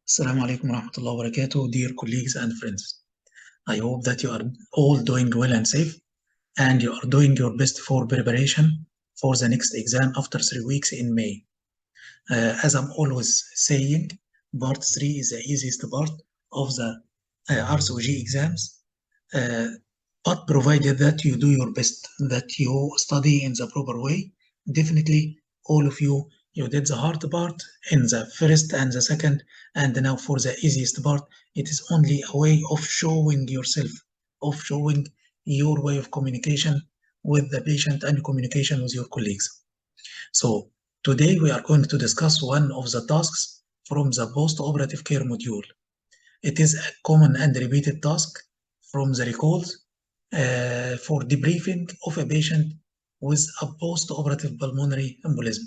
Assalamu alaikum warahmatullahi wabarakatuh, dear colleagues and friends. I hope that you are all doing well and safe, and you are doing your best for preparation for the next exam after 3 weeks in May. As I'm always saying, part 3 is the easiest part of the RSOG exams, but provided that you do your best, that you study in the proper way, definitely all of you did the hard part in the first and the second, and now for the easiest part, it is only a way of showing yourself, of showing your way of communication with the patient and communication with your colleagues. So today we are going to discuss one of the tasks from the post-operative care module. It is a common and repeated task from the recalls for debriefing of a patient with a post-operative pulmonary embolism,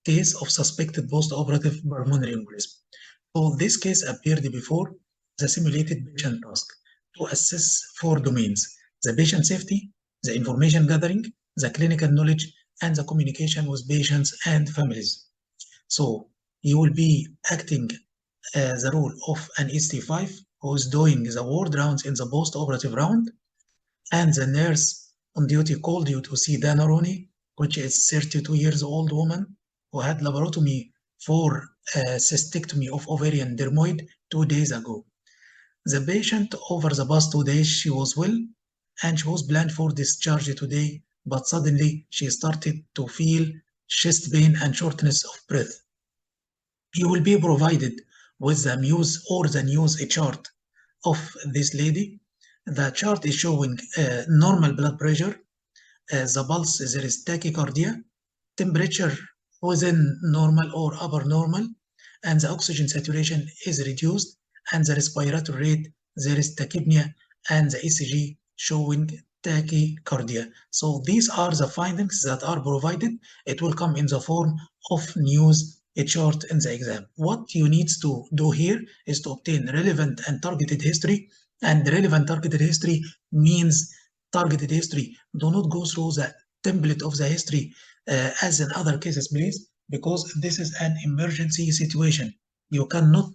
case of suspected post-operative pulmonary embolism. So this case appeared before the simulated patient task to assess 4 domains: the patient safety, the information gathering, the clinical knowledge, and the communication with patients and families. So you will be acting the role of an ST5 who is doing the ward rounds in the post-operative round, and the nurse on duty called you to see Dana Roney, which is 32 years old woman who had laparotomy for cystectomy of ovarian dermoid 2 days ago. The patient over the past 2 days, she was well and she was planned for discharge today, but suddenly she started to feel chest pain and shortness of breath. You will be provided with the muse or the news chart of this lady. The chart is showing normal blood pressure, the pulse, there is tachycardia, temperature within normal or upper normal, and the oxygen saturation is reduced, and the respiratory rate, there is tachypnea, and the ECG showing tachycardia. So these are the findings that are provided. It will come in the form of news chart in the exam. What you need to do here is to obtain relevant and targeted history, and relevant targeted history means targeted history. Do not go through the template of the history as in other cases, please, because this is an emergency situation. You cannot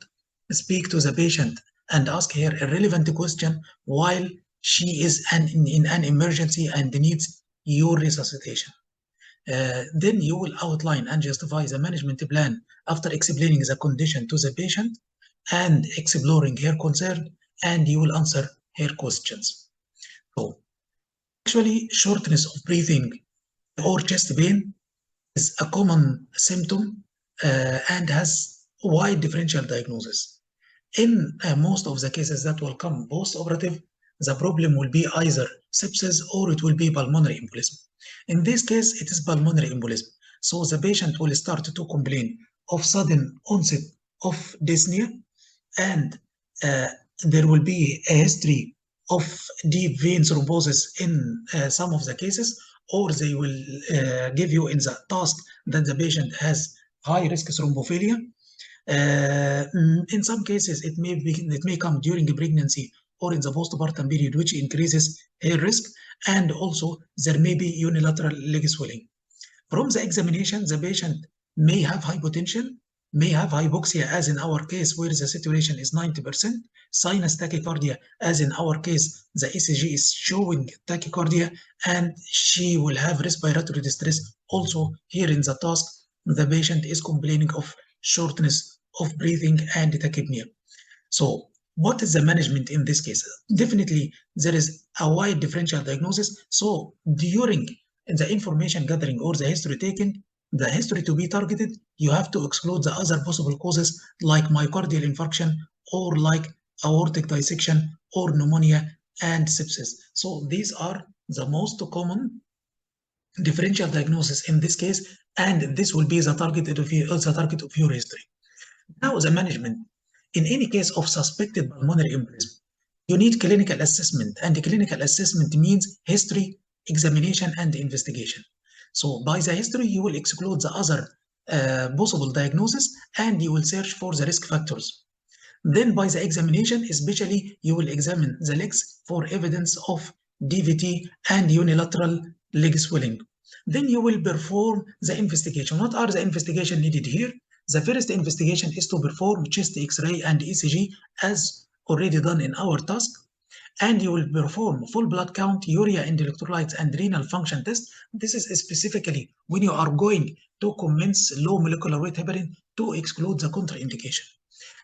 speak to the patient and ask her a relevant question while she is in an emergency and needs your resuscitation. Then you will outline and justify the management plan after explaining the condition to the patient and exploring her concern, and you will answer her questions. So, actually, shortness of breathing or chest pain is a common symptom and has wide differential diagnosis. In most of the cases that will come post-operative, the problem will be either sepsis or it will be pulmonary embolism. In this case, it is pulmonary embolism. So the patient will start to complain of sudden onset of dyspnea, and there will be a history of deep vein thrombosis in some of the cases, or they will give you in the task that the patient has high-risk thrombophilia. In some cases, it may come during pregnancy or in the postpartum period, which increases her risk, and also there may be unilateral leg swelling. From the examination, the patient may have hypotension, may have hypoxia, as in our case where the saturation is 90%, sinus tachycardia, as in our case the ECG is showing tachycardia, and she will have respiratory distress. Also here in the task, the patient is complaining of shortness of breathing and tachypnea. So what is the management in this case? Definitely there is a wide differential diagnosis. So during the information gathering or the history taken, the history to be targeted, you have to exclude the other possible causes like myocardial infarction or like aortic dissection or pneumonia and sepsis. So these are the most common differential diagnosis in this case, and this will be the target of your history. Now the management. In any case of suspected pulmonary embolism, you need clinical assessment, and clinical assessment means history, examination, and investigation. So by the history, you will exclude the other possible diagnosis, and you will search for the risk factors. Then by the examination, especially, you will examine the legs for evidence of DVT and unilateral leg swelling. Then you will perform the investigation. What are the investigation needed here? The first investigation is to perform chest X-ray and ECG as already done in our task, and you will perform full blood count, urea and electrolytes, and renal function test. This is specifically when you are going to commence low molecular weight heparin to exclude the contraindication.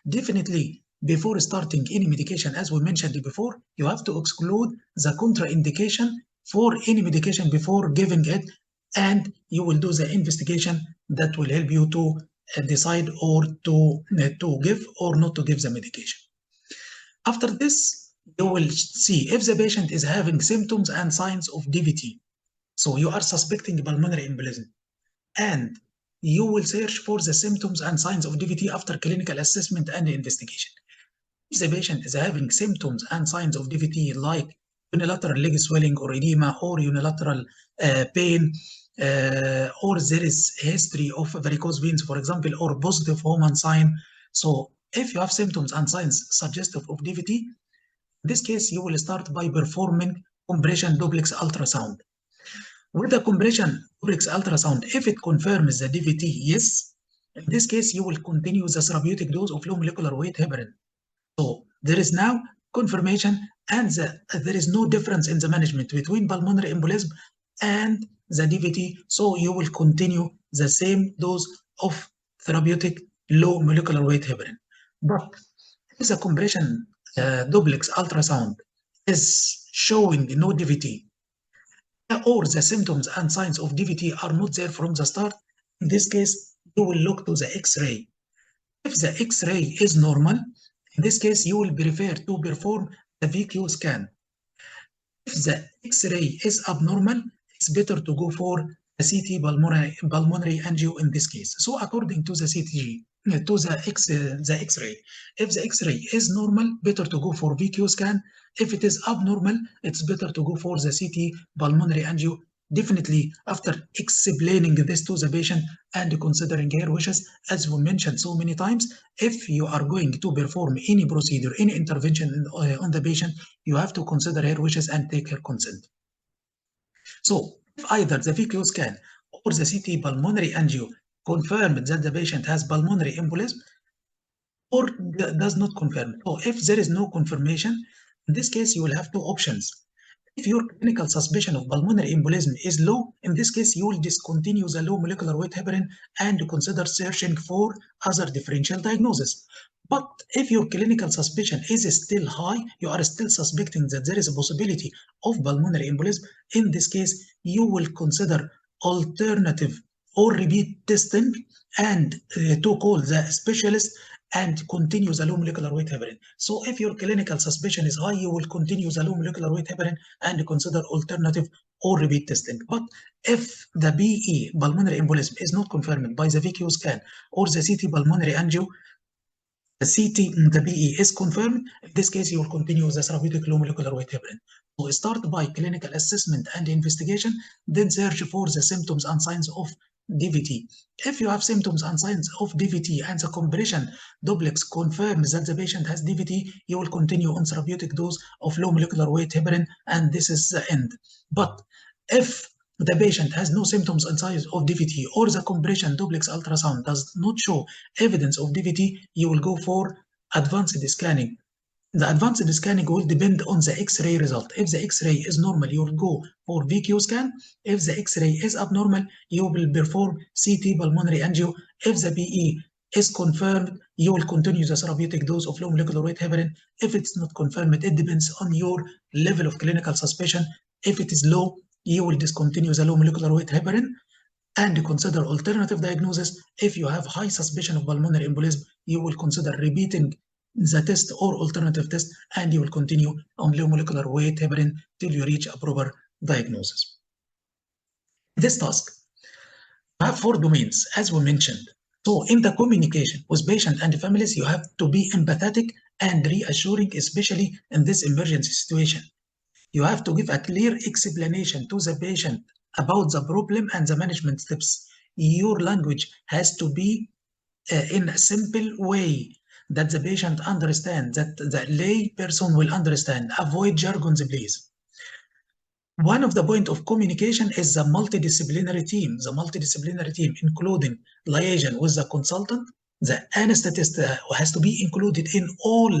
Definitely, before starting any medication, as we mentioned before, you have to exclude the contraindication for any medication before giving it, and you will do the investigation that will help you to decide or to give or not to give the medication. After this, you will see if the patient is having symptoms and signs of DVT. So you are suspecting pulmonary embolism, and you will search for the symptoms and signs of DVT after clinical assessment and investigation. If the patient is having symptoms and signs of DVT like unilateral leg swelling or edema or unilateral pain, or there is history of varicose veins, for example, or positive Homan sign. So if you have symptoms and signs suggestive of DVT, in this case, you will start by performing compression duplex ultrasound. With the compression duplex ultrasound, if it confirms the DVT, yes, in this case, you will continue the therapeutic dose of low molecular weight heparin. So there is now confirmation, and there is no difference in the management between pulmonary embolism and the DVT. So you will continue the same dose of therapeutic low molecular weight heparin. But if the compression duplex ultrasound is showing no DVT, or the symptoms and signs of DVT are not there from the start, in this case, you will look to the X-ray. If the X-ray is normal, in this case, you will prefer to perform the VQ scan. If the X-ray is abnormal, it's better to go for the CT pulmonary angio in this case. So according to the CTG, to the X-ray, if the X-ray is normal, better to go for VQ scan. If it is abnormal, it's better to go for the CT pulmonary angio. Definitely, after explaining this to the patient and considering her wishes, as we mentioned so many times, if you are going to perform any procedure, any intervention on the patient, you have to consider her wishes and take her consent. So, if either the VQ scan or the CT pulmonary angio confirm that the patient has pulmonary embolism, or does not confirm. So, if there is no confirmation, in this case, you will have two options. If your clinical suspicion of pulmonary embolism is low, in this case, you will discontinue the low molecular weight heparin and consider searching for other differential diagnosis. But if your clinical suspicion is still high, you are still suspecting that there is a possibility of pulmonary embolism, in this case, you will consider alternative or repeat testing and to call the specialist and continue the low molecular weight heparin. So if your clinical suspicion is high, you will continue the low molecular weight heparin and consider alternative or repeat testing. But if the PE, pulmonary embolism, is not confirmed by the VQ scan or the CT pulmonary angio, the CT and the PE is confirmed, in this case, you will continue the therapeutic low molecular weight heparin. So start by clinical assessment and investigation, then search for the symptoms and signs of DVT. If you have symptoms and signs of DVT and the compression duplex confirms that the patient has DVT, you will continue on therapeutic dose of low molecular weight heparin, and this is the end. But if the patient has no symptoms and signs of DVT, or the compression duplex ultrasound does not show evidence of DVT, you will go for advanced scanning. The advanced scanning will depend on the X-ray result. If the X-ray is normal, you will go for VQ scan. If the X-ray is abnormal, you will perform CT pulmonary angio. If the PE is confirmed, you will continue the therapeutic dose of low molecular weight heparin. If it's not confirmed, it depends on your level of clinical suspicion. If it is low, you will discontinue the low molecular weight heparin and consider alternative diagnosis. If you have high suspicion of pulmonary embolism, you will consider repeating the test or alternative test, and you will continue on low molecular weight heparin till you reach a proper diagnosis. This task, you have 4 domains, as we mentioned. So in the communication with patient and families, you have to be empathetic and reassuring, especially in this emergency situation. You have to give a clear explanation to the patient about the problem and the management steps. Your language has to be in a simple way that the patient understands, that the lay person will understand. Avoid jargons, please. One of the points of communication is the multidisciplinary team. The multidisciplinary team, including liaison with the consultant, The anesthetist has to be included in all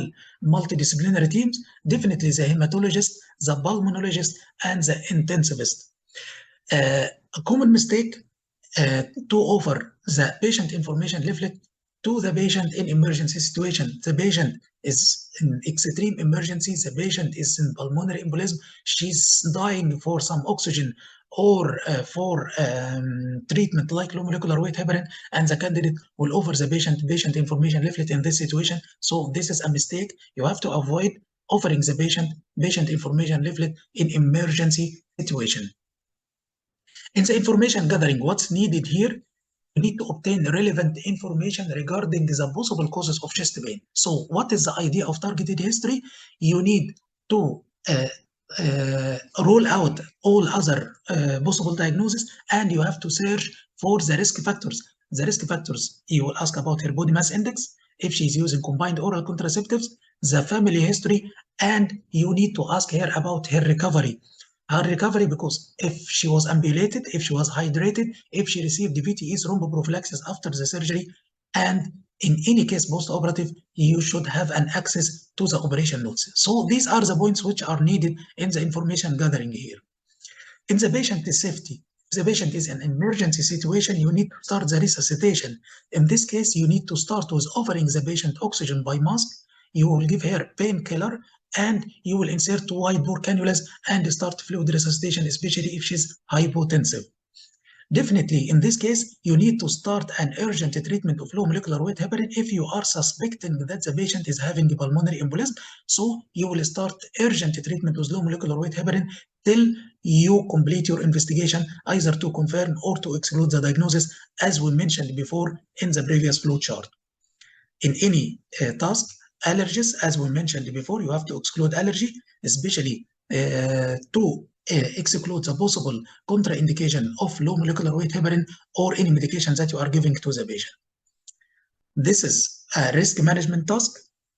multidisciplinary teams, definitely the hematologist, the pulmonologist, and the intensivist. A common mistake to offer the patient information leaflet to the patient in emergency situation. The patient is in extreme emergency, the patient is in pulmonary embolism, she's dying for some oxygen or for treatment like low molecular weight heparin, and the candidate will offer the patient information leaflet in this situation. So this is a mistake. You have to avoid offering the patient information leaflet in emergency situation. In the information gathering, what's needed here? You need to obtain relevant information regarding the possible causes of chest pain. So what is the idea of targeted history? You need to rule out all other possible diagnoses, and you have to search for the risk factors. The risk factors, you will ask about her body mass index, if she's using combined oral contraceptives, the family history, and you need to ask her about her recovery. Her recovery, because if she was ambulated, if she was hydrated, if she received VTE thromboprophylaxis after the surgery, and in any case post-operative, you should have an access to the operation notes. So these are the points which are needed in the information gathering here. In the patient safety, if the patient is in an emergency situation, you need to start the resuscitation. In this case, you need to start with offering the patient oxygen by mask. You will give her painkiller, and you will insert wide bore cannulas and start fluid resuscitation, especially if she's hypotensive. Definitely, in this case, you need to start an urgent treatment of low molecular weight heparin if you are suspecting that the patient is having pulmonary embolism. So you will start urgent treatment with low molecular weight heparin till you complete your investigation, either to confirm or to exclude the diagnosis, as we mentioned before in the previous flow chart. In any task, allergies, as we mentioned before, you have to exclude allergy, especially to exclude the possible contraindication of low molecular weight heparin or any medications that you are giving to the patient. This is a risk management task.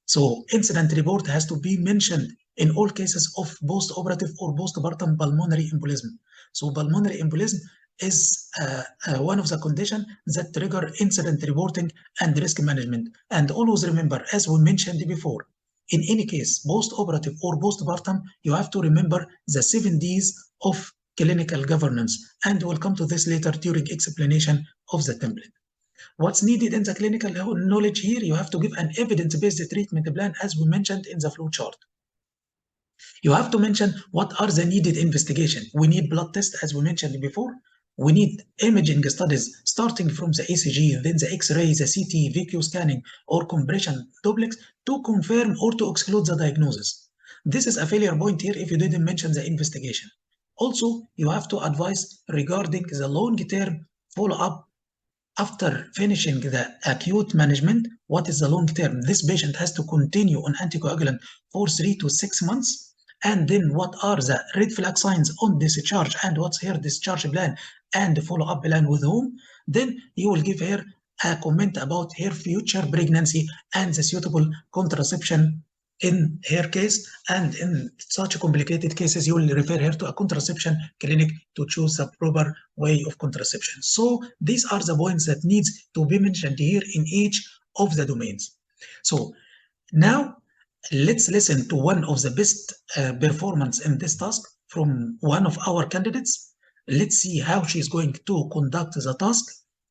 So incident report has to be mentioned in all cases of post-operative or postpartum pulmonary embolism. So pulmonary embolism is one of the conditions that trigger incident reporting and risk management. And always remember, as we mentioned before, in any case, post-operative or postpartum, you have to remember the 7 Ds of clinical governance. And we'll come to this later during explanation of the template. What's needed in the clinical knowledge here? You have to give an evidence-based treatment plan, as we mentioned in the flow chart. You have to mention what are the needed investigation. We need blood tests, as we mentioned before. We need imaging studies starting from the ECG, then the X-ray, the CT, VQ scanning, or compression duplex to confirm or to exclude the diagnosis. This is a failure point here if you didn't mention the investigation. Also, you have to advise regarding the long-term follow-up after finishing the acute management. What is the long term? This patient has to continue on anticoagulant for 3 to 6 months. And then what are the red flag signs on discharge, and what's her discharge plan and follow-up plan with whom? Then you will give her a comment about her future pregnancy and the suitable contraception in her case. And in such complicated cases, you will refer her to a contraception clinic to choose a proper way of contraception. So these are the points that needs to be mentioned here in each of the domains. So now let's listen to one of the best performance in this task from one of our candidates. Let's see how she's going to conduct the task.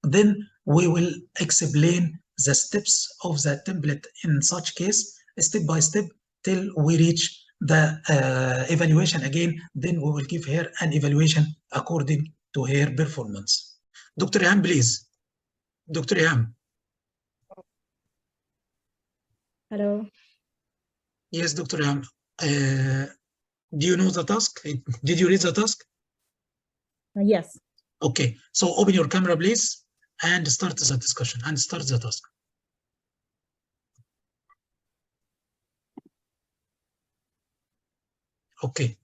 Then we will explain the steps of the template in such case, step by step, till we reach the evaluation again. Then we will give her an evaluation according to her performance. Dr. Iham, please. Dr. Iham. Hello. Yes, Dr. Iham. Do you know the task? Did you read the task? Yes. Okay, so open your camera, please, and start the discussion and start the task. Okay,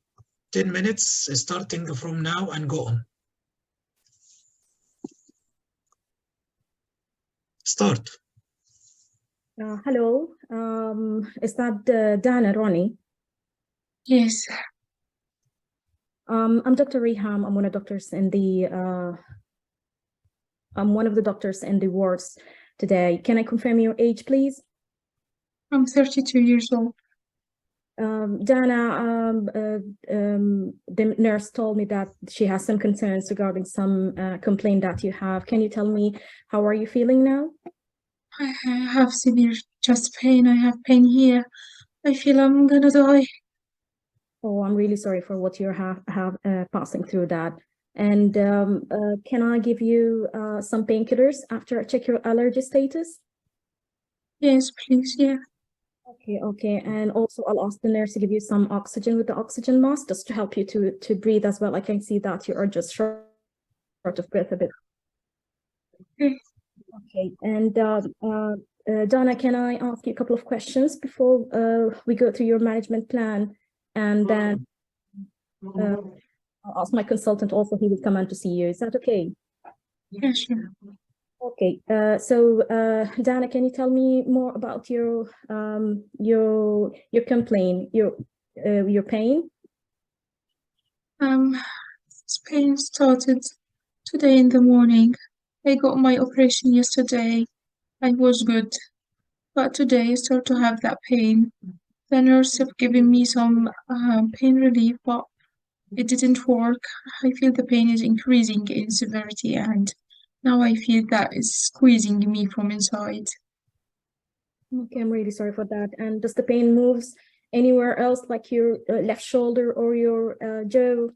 10 minutes starting from now and go on. Start. Hello, is that Dana Ronnie? Yes. I'm Dr. Reham. I'm one of the doctors in the wards. today. Can I confirm your age, please? I'm 32 years old. Dana, the nurse told me that she has some concerns regarding some complaint that you have. Can you tell me how are you feeling now? I have severe chest pain. I have pain here. I feel I'm gonna die. Oh, I'm really sorry for what you're passing through that. And can I give you some painkillers after I check your allergy status? Yes, please. Yeah. Okay. And also I'll ask the nurse to give you some oxygen with the oxygen mask just to help you to breathe as well. I can see that you are just short of breath a bit. Okay. And Donna, can I ask you a couple of questions before we go through your management plan? And then I'll ask my consultant also, he will come in to see you. Is that okay? Yeah, sure. Okay, so Dana, can you tell me more about your complaint, your pain? This pain started today in the morning. I got my operation yesterday. I was good, but today I start to have that pain. The nurse have given me some pain relief, but it didn't work. I feel the pain is increasing in severity, and now I feel that it's squeezing me from inside. Okay, I'm really sorry for that. And does the pain moves anywhere else, like your left shoulder or your jaw?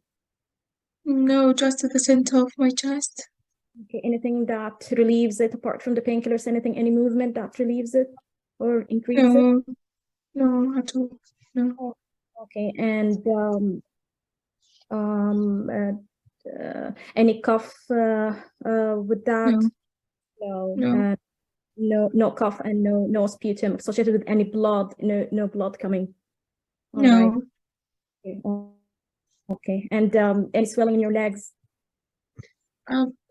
No, just at the center of my chest. Okay, anything that relieves it apart from the painkillers? Any movement that relieves it or increases it? No, at all. No. Okay, and any cough with that? No. No cough and no sputum associated with any blood. No blood coming. All No. right. Okay. And any swelling in your legs?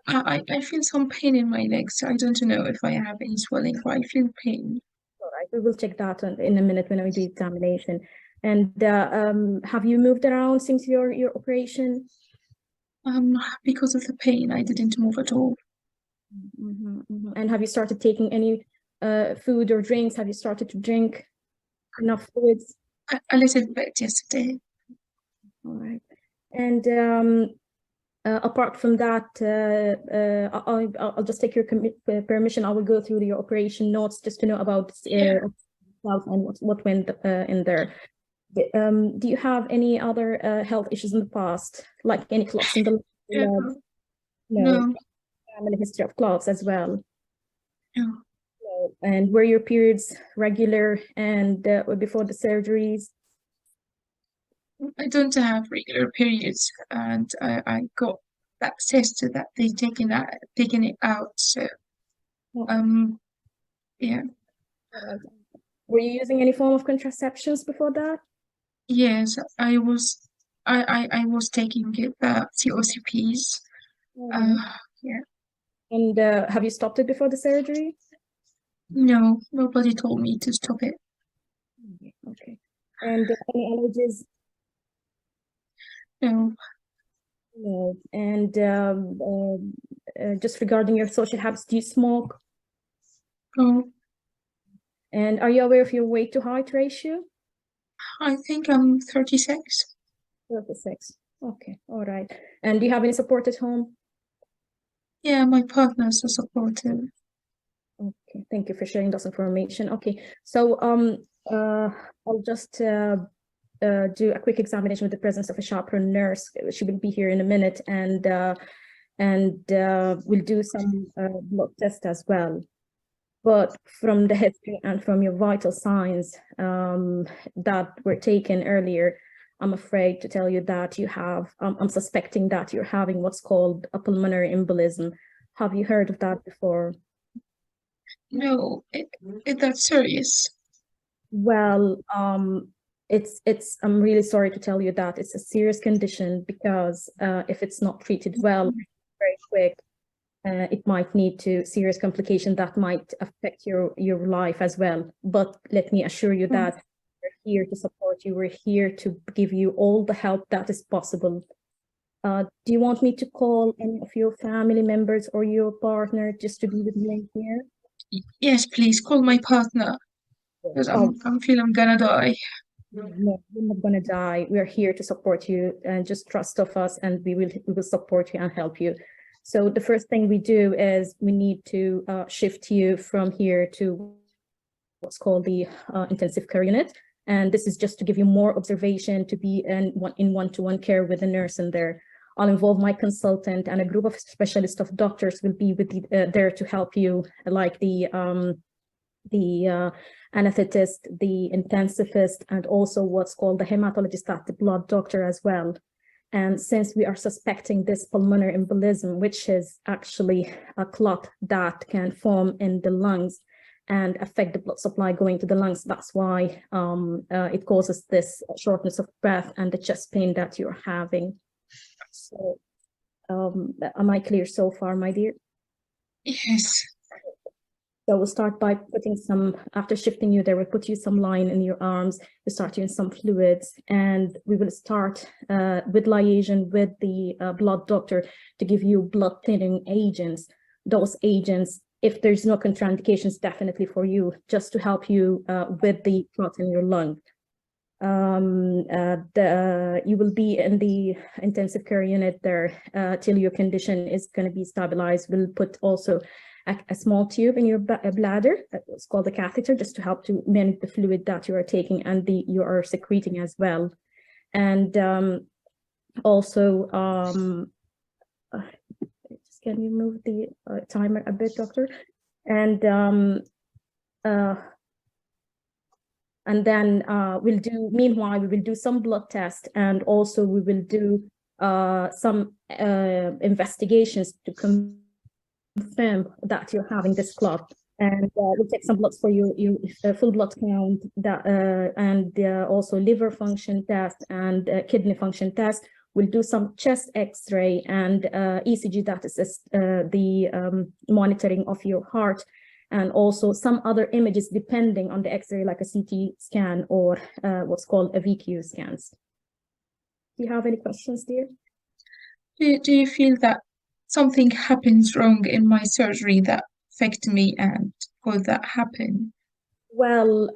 I feel some pain in my legs. I don't know if I have any swelling, but I feel pain. All right, we will check that in a minute when we do examination. And have you moved around since your operation? Because of the pain, I didn't move at all. And have you started taking any food or drinks? Have you started to drink enough fluids? A little bit yesterday. All right. And apart from that, I'll just take your permission. I will go through your operation notes just to know about and what went in there. Do you have any other health issues in the past, like any clots in the blood? No. Family history of clots as well? No. And were your periods regular and before the surgeries? I don't have regular periods, and I got that test that they taken it out. So, yeah. Were you using any form of contraceptions before that? Yes, I was taking the COCPs. Yeah. And have you stopped it before the surgery? No, nobody told me to stop it. Okay. And any allergies? No. No. And just regarding your social habits, do you smoke? No. And are you aware of your weight to height ratio? I think I'm 36. 36. Okay. All right. And do you have any support at home? Yeah, my partner's a supportive. Okay. Thank you for sharing this information. Okay. So I'll just do a quick examination with the presence of a chaperone nurse. She will be here in a minute, and we'll do some blood tests as well. But from the history and from your vital signs that were taken earlier, I'm afraid to tell you that you have, I'm suspecting that you're having what's called a pulmonary embolism. Have you heard of that before? No, that's serious. Well, I'm really sorry to tell you that it's a serious condition, because if it's not treated well, very quick, it might lead to serious complication that might affect your life as well. But let me assure you that we're here to support you. We're here to give you all the help that is possible. Do you want me to call any of your family members or your partner just to be with you here? Yes, please call my partner because I'm feeling I'm gonna die. No, you're not gonna die. We're here to support you, and just trust of us, and we will support you and help you. So the first thing we do is we need to shift you from here to what's called the intensive care unit. And this is just to give you more observation, to be in one-to-one care with a nurse in there. I'll involve my consultant, and a group of specialists of doctors will be with there to help you, like the anesthetist, the intensivist, and also what's called the hematologist, the blood doctor as well. And since we are suspecting this pulmonary embolism, which is actually a clot that can form in the lungs and affect the blood supply going to the lungs, that's why it causes this shortness of breath and the chest pain that you're having. So, am I clear so far, my dear? Yes. So we'll start by putting some, after shifting you there, we'll put you some line in your arms, we'll start you in some fluids, and we will start with liaison with the blood doctor to give you blood thinning agents. Those agents, if there's no contraindications, definitely for you, just to help you with the clot in your lung. You will be in the intensive care unit there till your condition is going to be stabilized. We'll put also a small tube in your bladder. It's called a catheter, just to help to manage the fluid that you are taking and you are secreting as well. And also, just can you move the timer a bit, doctor? And then meanwhile, we will do some blood tests, and also we will do some investigations to confirm that you're having this clot. And we'll take some bloods for you, full blood count, and also liver function test and kidney function test. We'll do some chest X-ray and ECG, that is the monitoring of your heart, and also some other images depending on the X-ray, like a CT scan or what's called a VQ scans. Do you have any questions, dear? Do you feel that something happens wrong in my surgery that affect me, and will that happen? Well,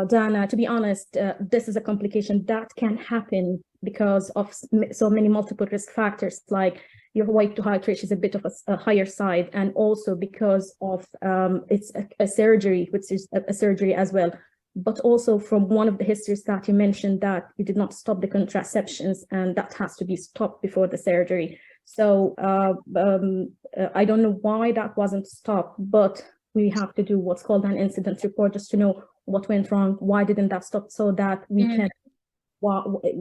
Dana, to be honest, this is a complication that can happen because of so many multiple risk factors, like your weight to height ratio is a bit of a higher side, and also because of it's a surgery, which is a surgery as well. But also from one of the histories that you mentioned, that you did not stop the contraceptions, and that has to be stopped before the surgery. So I don't know why that wasn't stopped, but we have to do what's called an incident report, just to know what went wrong, why didn't that stop, so that we can,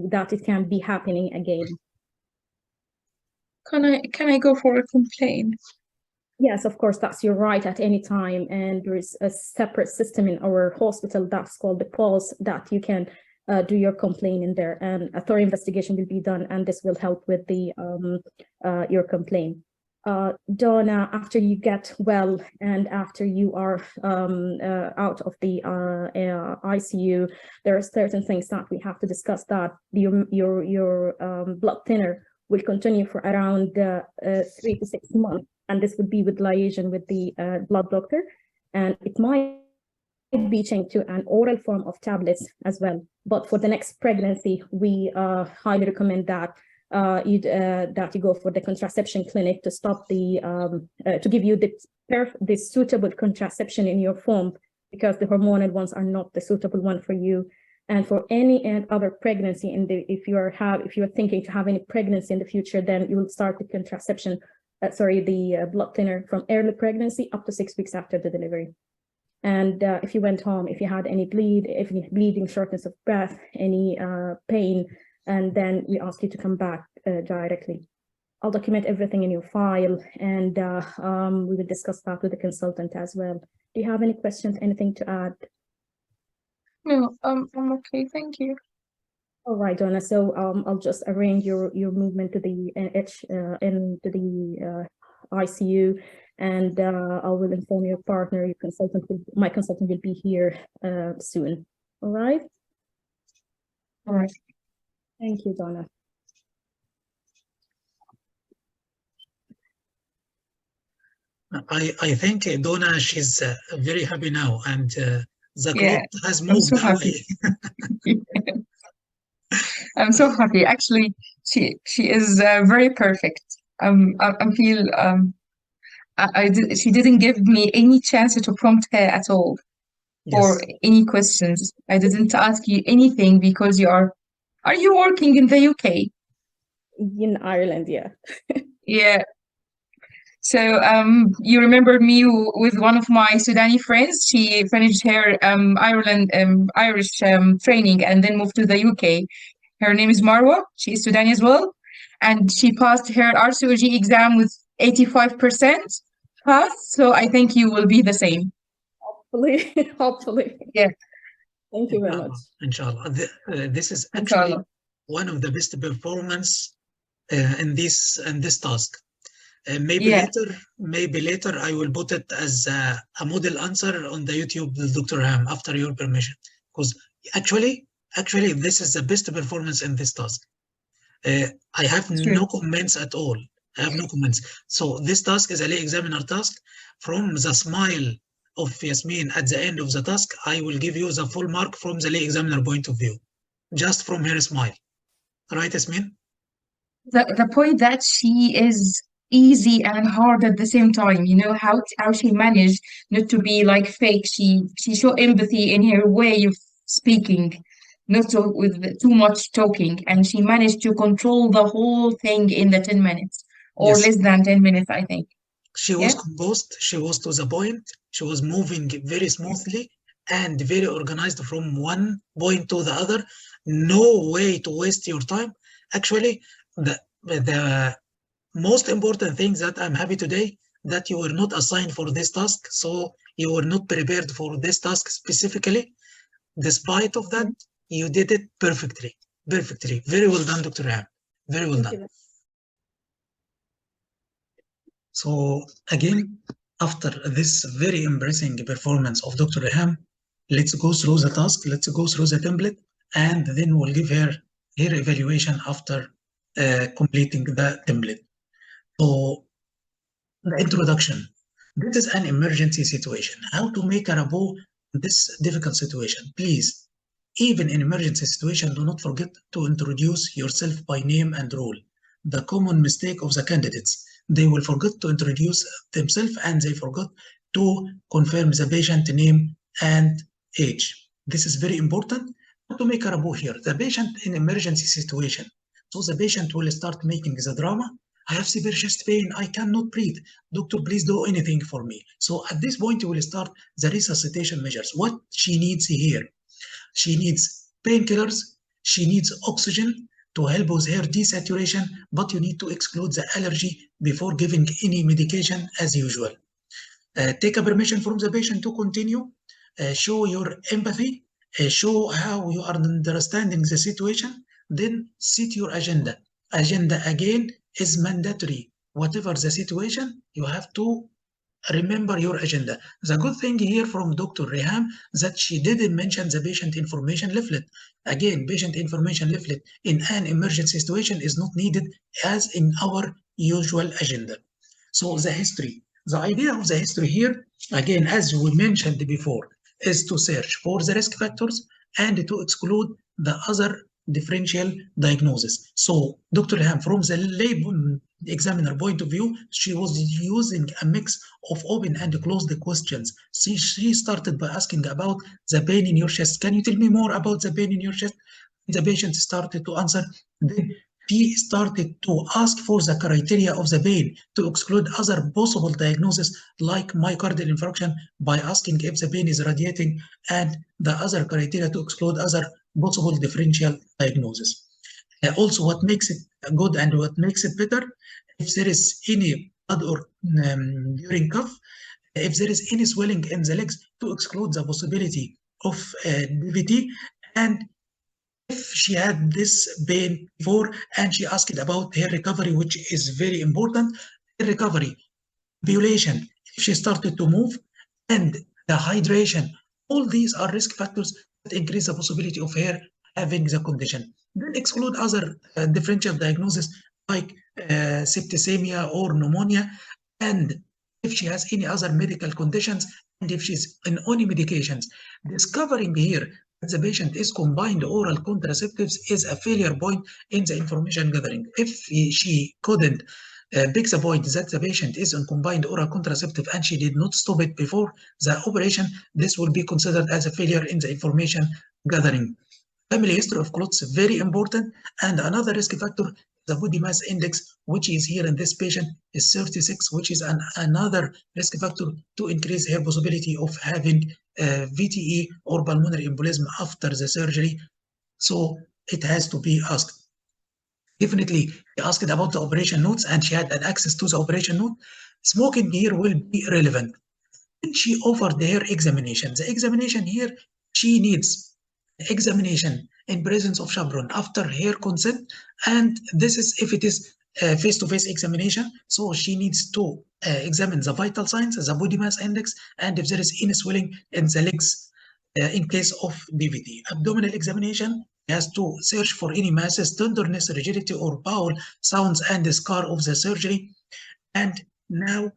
that it can be happening again. Can I go for a complaint? Yes, of course, that's your right at any time, and there is a separate system in our hospital that's called the Pulse, that you can do your complaint in there, and a thorough investigation will be done, and this will help with the your complaint. Donna, after you get well and after you are out of the ICU, there are certain things that we have to discuss, that your blood thinner will continue for around 3 to 6 months, and this would be with liaison with the blood doctor, and it might be changed to an oral form of tablets as well. But for the next pregnancy, we highly recommend that you go for the contraception clinic to stop the to give you the suitable contraception in your form, because the hormonal ones are not the suitable one for you. And for any other pregnancy, if you're thinking to have any pregnancy in the future, then you will start the contraception, the blood thinner from early pregnancy up to 6 weeks after the delivery. And if you went home, if you had any bleeding, shortness of breath, any pain, and then we ask you to come back directly. I'll document everything in your file, and we will discuss that with the consultant as well. Do you have any questions, anything to add? No, I'm okay, thank you. All right, Donna. So I'll just arrange your movement to the into the ICU, and I will inform your partner, your consultant. My consultant will be here soon. All right. All right. Thank you, Donna. I think Donna, she's very happy now, and the Yeah, cloth has I'm moved so happy. away. I'm so happy. Actually, she is very perfect. I feel she didn't give me any chance to prompt her at all for Yes. any questions. I didn't ask you anything because are you working in the UK? In Ireland, yeah. Yeah. So you remember me with one of my Sudani friends. She finished her Irish training and then moved to the UK. Her name is Marwa. She is Sudani as well, and she passed her RCOG exam with 85% pass. So I think you will be the same. Hopefully, hopefully. Yeah. Thank you very much. Inshallah. This is actually Inshallah. one of the best performance in this task. Maybe Yeah. later I will put it as a model answer on the YouTube, Dr. Ham, after your permission, because actually this is the best performance in this task. I have no comments at all. I have no comments. So this task is a lay examiner task. From the smile of Yasmin at the end of the task, I will give you the full mark from the lay examiner point of view, just from her smile. Right, Yasmin? The point that she is easy and hard at the same time. You know how she managed not to be like fake. She showed empathy in her way of speaking, not so with too much talking, and she managed to control the whole thing in the 10 minutes or Yes. less than 10 minutes, I think. She was composed, she was to the point, she was moving very smoothly and very organized from one point to the other. No way to waste your time. Actually, the most important thing that I'm happy today that you were not assigned for this task, so you were not prepared for this task specifically. Despite of that, you did it perfectly. Very well done, Dr. Ram. Very well done. So again, after this very impressive performance of Dr. Reham, let's go through the task, let's go through the template, and then we'll give her evaluation after completing the template. So the introduction. This is an emergency situation. How to make a rapport in this difficult situation? Please, even in emergency situation, do not forget to introduce yourself by name and role. The common mistake of the candidates, they will forget to introduce themselves and they forgot to confirm the patient name and age. This is very important to make a rapport here. The patient in emergency situation. So the patient will start making the drama. I have severe chest pain. I cannot breathe. Doctor, please do anything for me. So at this point, you will start the resuscitation measures. What she needs here? She needs painkillers. She needs oxygen to help with her desaturation, but you need to exclude the allergy before giving any medication as usual. Take a permission from the patient to continue. Show your empathy. Show how you are understanding the situation. Then set your agenda. Agenda again is mandatory. Whatever the situation, you have to remember your agenda. The good thing here from Dr. Reham that she didn't mention the patient information leaflet. Again, patient information leaflet in an emergency situation is not needed as in our usual agenda. So the history. The idea of the history here, again, as we mentioned before, is to search for the risk factors and to exclude the other differential diagnosis. So Dr. Ham, from the lay examiner point of view, she was using a mix of open and closed questions. She started by asking about the pain in your chest. Can you tell me more about the pain in your chest? The patient started to answer. Then she started to ask for the criteria of the pain to exclude other possible diagnoses like myocardial infarction by asking if the pain is radiating and the other criteria to exclude other possible differential diagnosis. Also, what makes it good and what makes it better, if there is any blood or urine cough, if there is any swelling in the legs to exclude the possibility of DVT, and if she had this pain before and she asked about her recovery, which is very important, her recovery, ambulation, if she started to move, and the hydration, all these are risk factors that increase the possibility of her having the condition. Then exclude other differential diagnoses like septicemia or pneumonia, and if she has any other medical conditions, and if she's on any medications. Discovering here that the patient is combined oral contraceptives is a failure point in the information gathering. If she couldn't pick the point that the patient is on combined oral contraceptive and she did not stop it before the operation, this will be considered as a failure in the information gathering. Family history of clots is very important, and another risk factor, the body mass index, which is here in this patient, is 36, which is another risk factor to increase her possibility of having VTE or pulmonary embolism after the surgery. So it has to be asked. Definitely, she asked about the operation notes and she had an access to the operation note. Smoking here will be relevant. When she offered her examination, the examination here, she needs examination in presence of chaperone after her consent, and this is if it is face-to-face examination, so she needs to examine the vital signs, the body mass index, and if there is any swelling in the legs in case of DVT. Abdominal examination has to search for any masses, tenderness, rigidity, or bowel sounds and the scar of the surgery. And now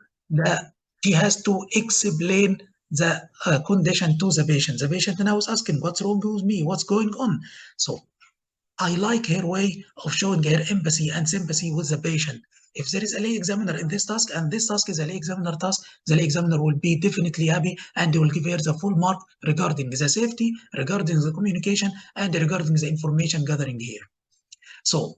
she has to explain the condition to the patient. The patient now is asking, what's wrong with me? What's going on? So I like her way of showing her empathy and sympathy with the patient. If there is a lay examiner in this task and this task is a lay examiner task, the lay examiner will be definitely happy and they will give her the full mark regarding the safety, regarding the communication, and regarding the information gathering here. So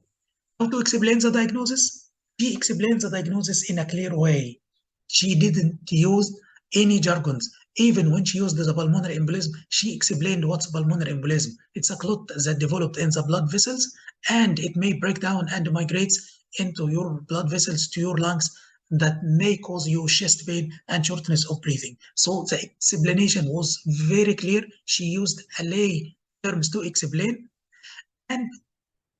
how to explain the diagnosis? She explains the diagnosis in a clear way. She didn't use any jargons. Even when she used the pulmonary embolism, she explained what's pulmonary embolism. It's a clot that developed in the blood vessels, and it may break down and migrates into your blood vessels to your lungs that may cause you chest pain and shortness of breathing. So the explanation was very clear. She used a lay terms to explain. And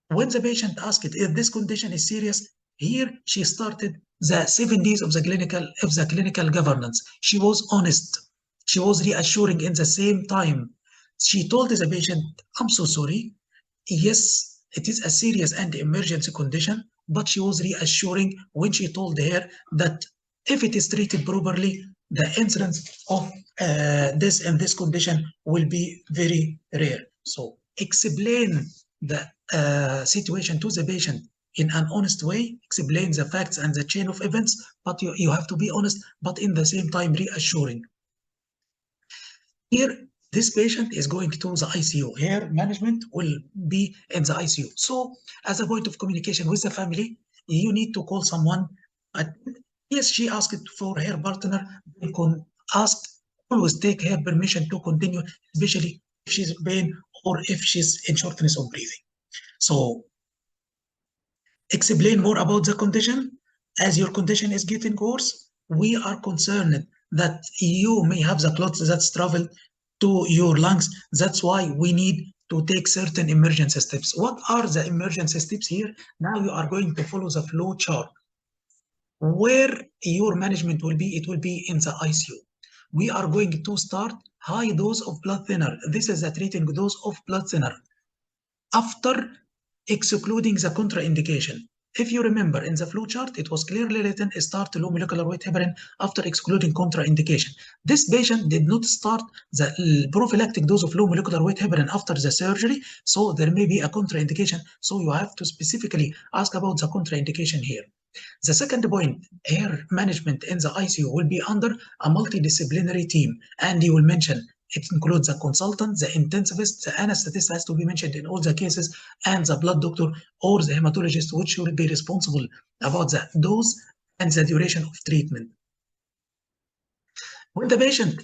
when the patient asked if this condition is serious, here she started the 7 days of the clinical governance. She was honest. She was reassuring in the same time. She told the patient, I'm so sorry. Yes, it is a serious and emergency condition, but she was reassuring when she told her that if it is treated properly, the incidence of this condition will be very rare. So explain the situation to the patient in an honest way, explain the facts and the chain of events, but you have to be honest, but in the same time reassuring. Here, this patient is going to the ICU. Her management will be in the ICU. So as a point of communication with the family, you need to call someone. Yes, she asked for her partner. They can ask, always take her permission to continue, especially if she's in pain or if she's in shortness of breathing. So explain more about the condition. As your condition is getting worse, we are concerned that you may have the clots that's traveled to your lungs. That's why we need to take certain emergency steps. What are the emergency steps here? Now you are going to follow the flow chart. Where your management will be, it will be in the ICU. We are going to start high dose of blood thinner. This is the treating dose of blood thinner. After excluding the contraindication. If you remember in the flow chart, it was clearly written start low molecular weight heparin after excluding contraindication. This patient did not start the prophylactic dose of low molecular weight heparin after the surgery, so there may be a contraindication. So you have to specifically ask about the contraindication here. The second point, her management in the ICU will be under a multidisciplinary team, and he will mention it includes the consultant, the intensivist, the anesthetist has to be mentioned in all the cases, and the blood doctor or the hematologist, which will be responsible about the dose and the duration of treatment. When the patient,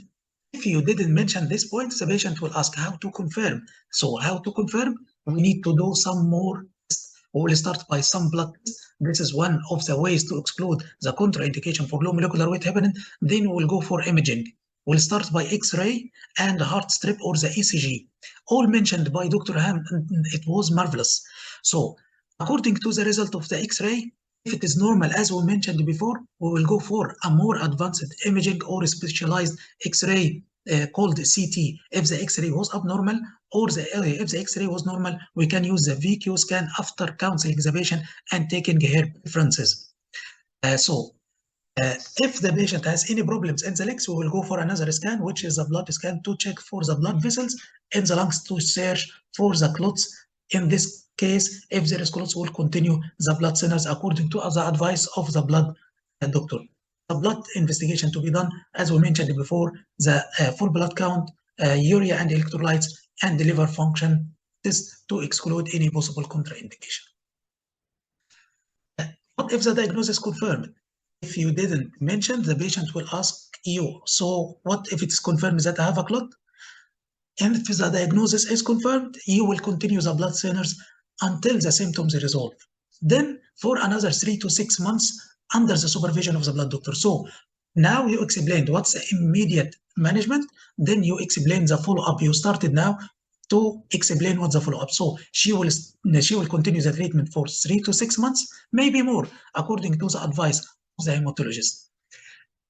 if you didn't mention this point, the patient will ask how to confirm. So how to confirm? We need to do some more tests. We will start by some blood tests. This is one of the ways to exclude the contraindication for low molecular weight heparin. Then we will go for imaging. We'll start by X-ray and heart strip or the ECG. All mentioned by Dr. Ham, it was marvelous. So according to the result of the X-ray, if it is normal, as we mentioned before, we will go for a more advanced imaging or specialized X-ray called CT. If the X-ray was abnormal or if the X-ray was normal, we can use the VQ scan after counseling the patient and taking her preferences. So If the patient has any problems in the legs, we will go for another scan, which is a blood scan to check for the blood vessels in the lungs to search for the clots. In this case, if there is clots, we'll continue the blood thinners according to the advice of the blood doctor. The blood investigation to be done, as we mentioned before, the full blood count, urea and electrolytes, and the liver function test to exclude any possible contraindication. What if the diagnosis confirmed? If you didn't mention, the patient will ask you, so what if it's confirmed that I have a clot? And if the diagnosis is confirmed, you will continue the blood thinners until the symptoms resolve. Then for another 3 to 6 months under the supervision of the blood doctor. So now you explained what's the immediate management, then you explain the follow-up. You started now to explain what's the follow-up. So she will continue the treatment for 3 to 6 months, maybe more, according to the advice of the hematologist.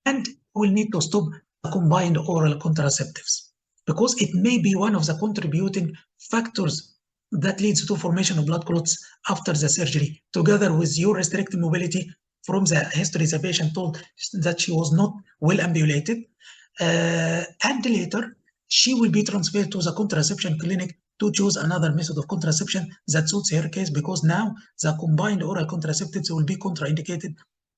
And we'll need to stop combined oral contraceptives because it may be one of the contributing factors that leads to formation of blood clots after the surgery, together with your restricted mobility. From the history, the patient told that she was not well ambulated, and later she will be transferred to the contraception clinic to choose another method of contraception that suits her case, because now the combined oral contraceptives will be contraindicated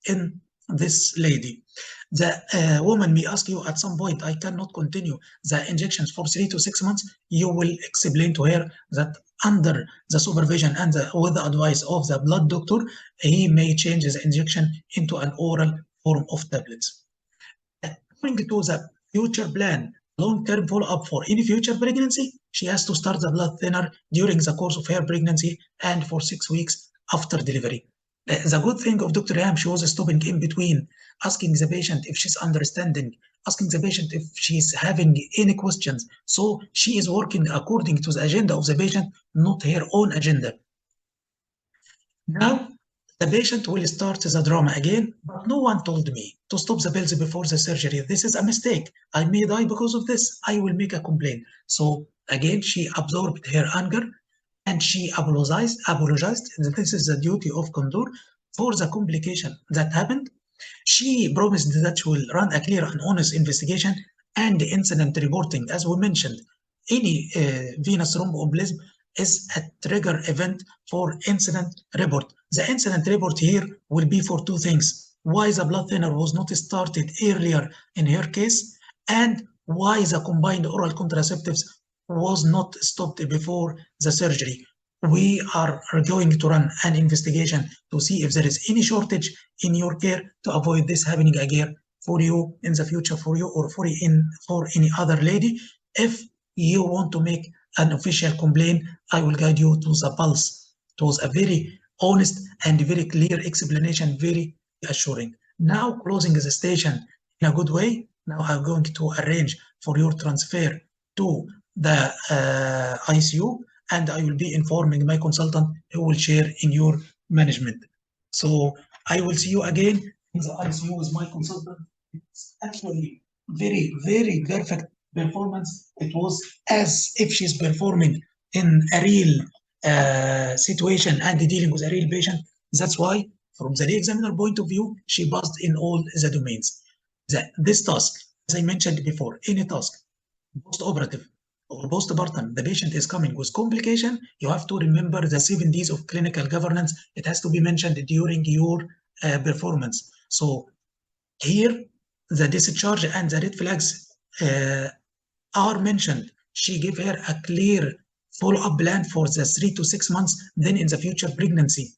in this lady. The woman may ask you at some point, I cannot continue the injections for 3 to 6 months. You will explain to her that under the supervision and with the advice of the blood doctor, he may change the injection into an oral form of tablets. According to the future plan, long-term follow-up for any future pregnancy, she has to start the blood thinner during the course of her pregnancy and for 6 weeks after delivery. The good thing of Dr. Ham, she was stopping in between, asking the patient if she's understanding, asking the patient if she's having any questions. So she is working according to the agenda of the patient, not her own agenda. Now, the patient will start the drama again, but no one told me to stop the pills before the surgery. This is a mistake. I may die because of this. I will make a complaint. So again, she absorbed her anger and she apologized. This is the duty of Condor for the complication that happened. She promised that she will run a clear and honest investigation and incident reporting. As we mentioned, any venous thromboembolism is a trigger event for incident report. The incident report here will be for 2 things: why the blood thinner was not started earlier in her case, and why the combined oral contraceptives was not stopped before the surgery. We are going to run an investigation to see if there is any shortage in your care to avoid this happening again for you in the future, for you or for any other lady. If you want to make an official complaint, I will guide you to the pulse. It was a very honest and very clear explanation, very assuring. Now closing the station in a good way. Now I'm going to arrange for your transfer to the ICU, and I will be informing my consultant who will share in your management. So I will see you again in the ICU with my consultant. It's actually very, very perfect performance. It was as if she's performing in a real situation and dealing with a real patient. That's why, from the re-examiner point of view, she passed in all the domains. This task, as I mentioned before, any task, post-operative or postpartum, the patient is coming with complication, you have to remember the 7 Ds of clinical governance. It has to be mentioned during your performance. So here, the discharge and the red flags are mentioned. She gave her a clear follow-up plan for the 3 to 6 months, then in the future pregnancy.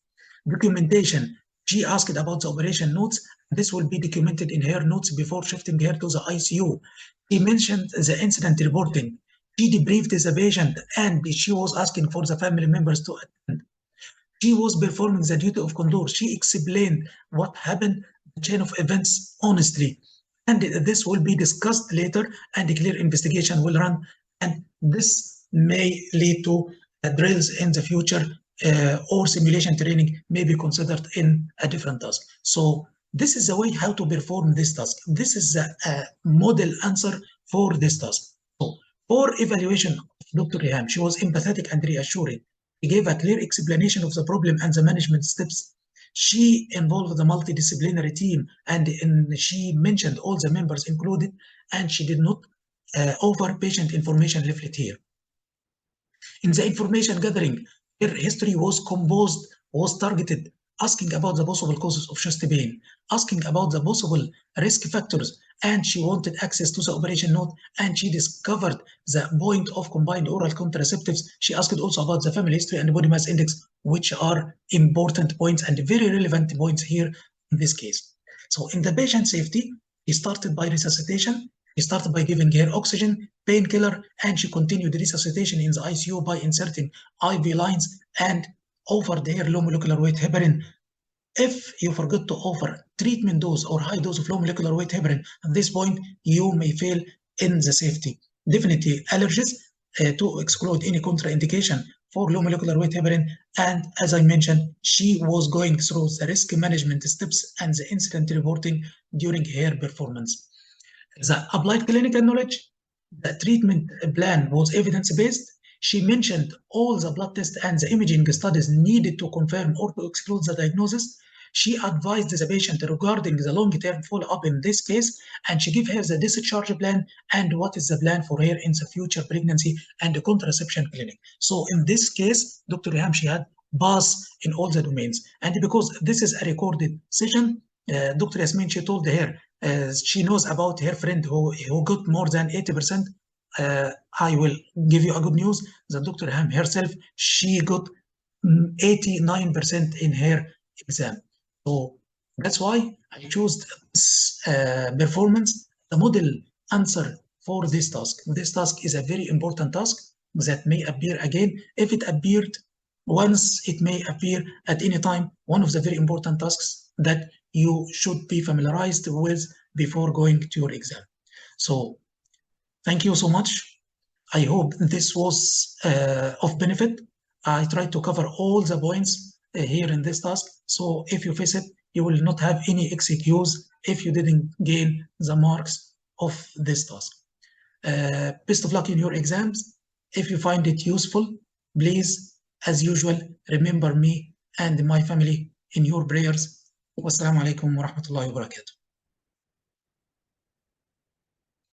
Documentation, she asked about the operation notes. This will be documented in her notes before shifting her to the ICU. She mentioned the incident reporting. She debriefed the patient and she was asking for the family members to attend. She was performing the duty of Condor. She explained what happened, the chain of events honestly. And this will be discussed later and a clear investigation will run. And this may lead to drills in the future or simulation training may be considered in a different task. So this is the way how to perform this task. This is a model answer for this task. So for evaluation of Dr. Reham, she was empathetic and reassuring. She gave a clear explanation of the problem and the management steps. She involved the multidisciplinary team, and she mentioned all the members included, and she did not offer patient information leaflet here. In the information gathering, her history was composed, was targeted, asking about the possible causes of chest pain, asking about the possible risk factors, and she wanted access to the operation note, and she discovered the point of combined oral contraceptives. She asked also about the family history and body mass index, which are important points and very relevant points here in this case. So in the patient safety, he started by resuscitation. He started by giving her oxygen, painkiller, and she continued resuscitation in the ICU by inserting IV lines and offered her low molecular weight heparin. If you forget to offer treatment dose or high dose of low molecular weight heparin, at this point, you may fail in the safety. Definitely allergies to exclude any contraindication for low molecular weight heparin. And as I mentioned, she was going through the risk management steps and the incident reporting during her performance. The applied clinical knowledge, the treatment plan was evidence-based. She mentioned all the blood tests and the imaging studies needed to confirm or to exclude the diagnosis. She advised the patient regarding the long-term follow-up in this case, and she gave her the discharge plan and what is the plan for her in the future pregnancy and the contraception clinic. So in this case, Dr. Reham, she had pass in all the domains. And because this is a recorded session, Dr. Yasmin, she told her, she knows about her friend who got more than 80%. I will give you a good news that Dr. Ham herself, she got 89% in her exam. So that's why I chose this performance, the model answer for this task. This task is a very important task that may appear again. If it appeared once, it may appear at any time. One of the very important tasks that you should be familiarized with before going to your exam. So thank you so much. I hope this was of benefit. I tried to cover all the points here in this task. So if you face it, you will not have any excuse if you didn't gain the marks of this task. Best of luck in your exams. If you find it useful, please, as usual, remember me and my family in your prayers. Wassalamu alaikum wa rahmatullahi wa barakatuh.